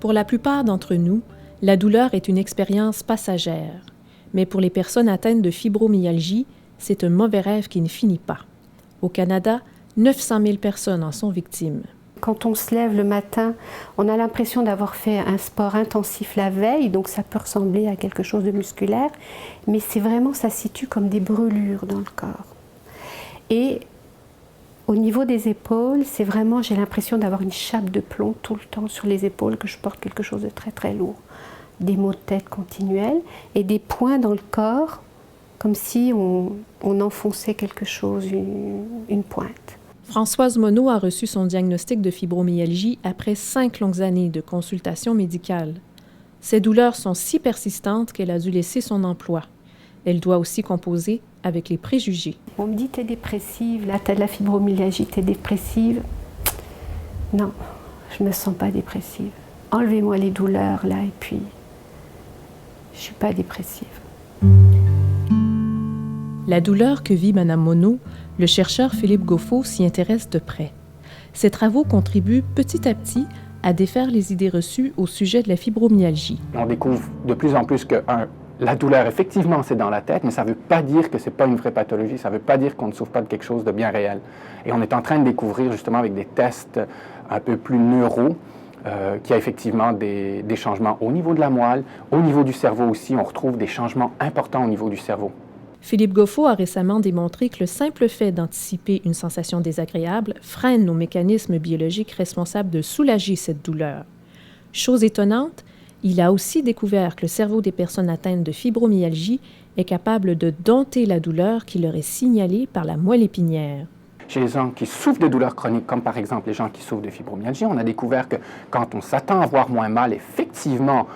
Pour la plupart d'entre nous, la douleur est une expérience passagère. Mais pour les personnes atteintes de fibromyalgie, c'est un mauvais rêve qui ne finit pas. Au Canada, 900 000 personnes en sont victimes. Quand on se lève le matin, on a l'impression d'avoir fait un sport intensif la veille, donc ça peut ressembler à quelque chose de musculaire, mais c'est vraiment, ça se situe comme des brûlures dans le corps. Et au niveau des épaules, c'est vraiment, j'ai l'impression d'avoir une chape de plomb tout le temps sur les épaules, que je porte quelque chose de très très lourd. Des maux de tête continuels et des points dans le corps, comme si on enfonçait quelque chose, une pointe. Françoise Monod a reçu son diagnostic de fibromyalgie après 5 longues années de consultation médicale. Ses douleurs sont si persistantes qu'elle a dû laisser son emploi. Elle doit aussi composer avec les préjugés. On me dit « t'es dépressive, là t'as de la fibromyalgie, t'es dépressive ». Non, je me sens pas dépressive. Enlevez-moi les douleurs là et puis je suis pas dépressive. La douleur que vit Mme Monod, le chercheur Philippe Goffeau s'y intéresse de près. Ses travaux contribuent petit à petit à défaire les idées reçues au sujet de la fibromyalgie. On découvre de plus en plus que, la douleur, effectivement, c'est dans la tête, mais ça ne veut pas dire que ce n'est pas une vraie pathologie, ça ne veut pas dire qu'on ne souffre pas de quelque chose de bien réel. Et on est en train de découvrir, justement, avec des tests un peu plus neuro, qu'il y a effectivement des changements au niveau de la moelle, au niveau du cerveau aussi, on retrouve des changements importants au niveau du cerveau. Philippe Goffeau a récemment démontré que le simple fait d'anticiper une sensation désagréable freine nos mécanismes biologiques responsables de soulager cette douleur. Chose étonnante, il a aussi découvert que le cerveau des personnes atteintes de fibromyalgie est capable de dompter la douleur qui leur est signalée par la moelle épinière. Chez les gens qui souffrent de douleurs chroniques, comme par exemple les gens qui souffrent de fibromyalgie, on a découvert que quand on s'attend à avoir moins mal, effectivement,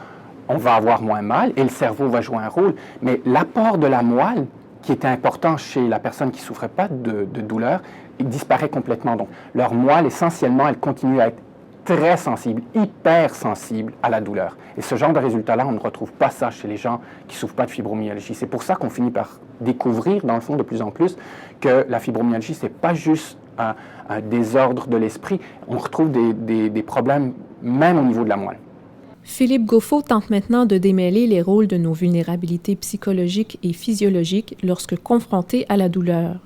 on va avoir moins mal et le cerveau va jouer un rôle. Mais l'apport de la moelle, qui était important chez la personne qui ne souffrait pas de douleur, il disparaît complètement. Donc, leur moelle, essentiellement, elle continue à être très sensible, hyper sensible à la douleur. Et ce genre de résultat-là, on ne retrouve pas ça chez les gens qui ne souffrent pas de fibromyalgie. C'est pour ça qu'on finit par découvrir, dans le fond, de plus en plus, que la fibromyalgie, ce n'est pas juste un désordre de l'esprit. On retrouve des problèmes même au niveau de la moelle. Philippe Goffeau tente maintenant de démêler les rôles de nos vulnérabilités psychologiques et physiologiques lorsque confrontés à la douleur.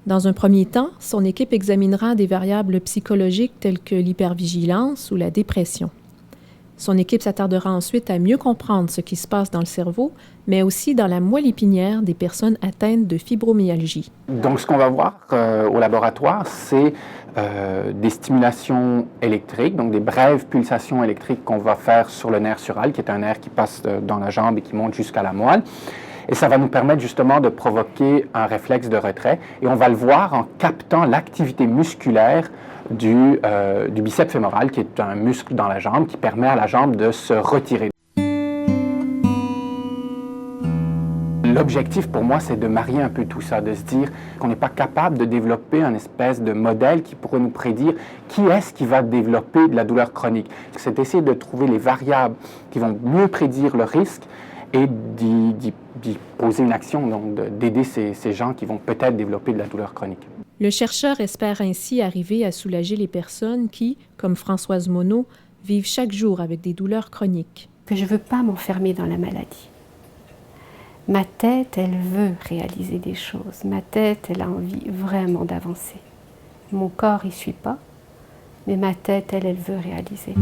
Dans un premier temps, son équipe examinera des variables psychologiques telles que l'hypervigilance ou la dépression. Son équipe s'attardera ensuite à mieux comprendre ce qui se passe dans le cerveau, mais aussi dans la moelle épinière des personnes atteintes de fibromyalgie. Donc, ce qu'on va voir au laboratoire, c'est des stimulations électriques, donc des brèves pulsations électriques qu'on va faire sur le nerf sural, qui est un nerf qui passe dans la jambe et qui monte jusqu'à la moelle. Et ça va nous permettre justement de provoquer un réflexe de retrait. Et on va le voir en captant l'activité musculaire du biceps fémoral, qui est un muscle dans la jambe, qui permet à la jambe de se retirer. L'objectif pour moi, c'est de marier un peu tout ça, de se dire qu'on n'est pas capable de développer un espèce de modèle qui pourrait nous prédire qui est-ce qui va développer de la douleur chronique. C'est d'essayer de trouver les variables qui vont mieux prédire le risque et d'y poser une action, donc d'aider ces gens qui vont peut-être développer de la douleur chronique. Le chercheur espère ainsi arriver à soulager les personnes qui, comme Françoise Monod, vivent chaque jour avec des douleurs chroniques. Que je ne veux pas m'enfermer dans la maladie. Ma tête, elle veut réaliser des choses. Ma tête, elle a envie vraiment d'avancer. Mon corps, il ne suit pas, mais ma tête, elle veut réaliser.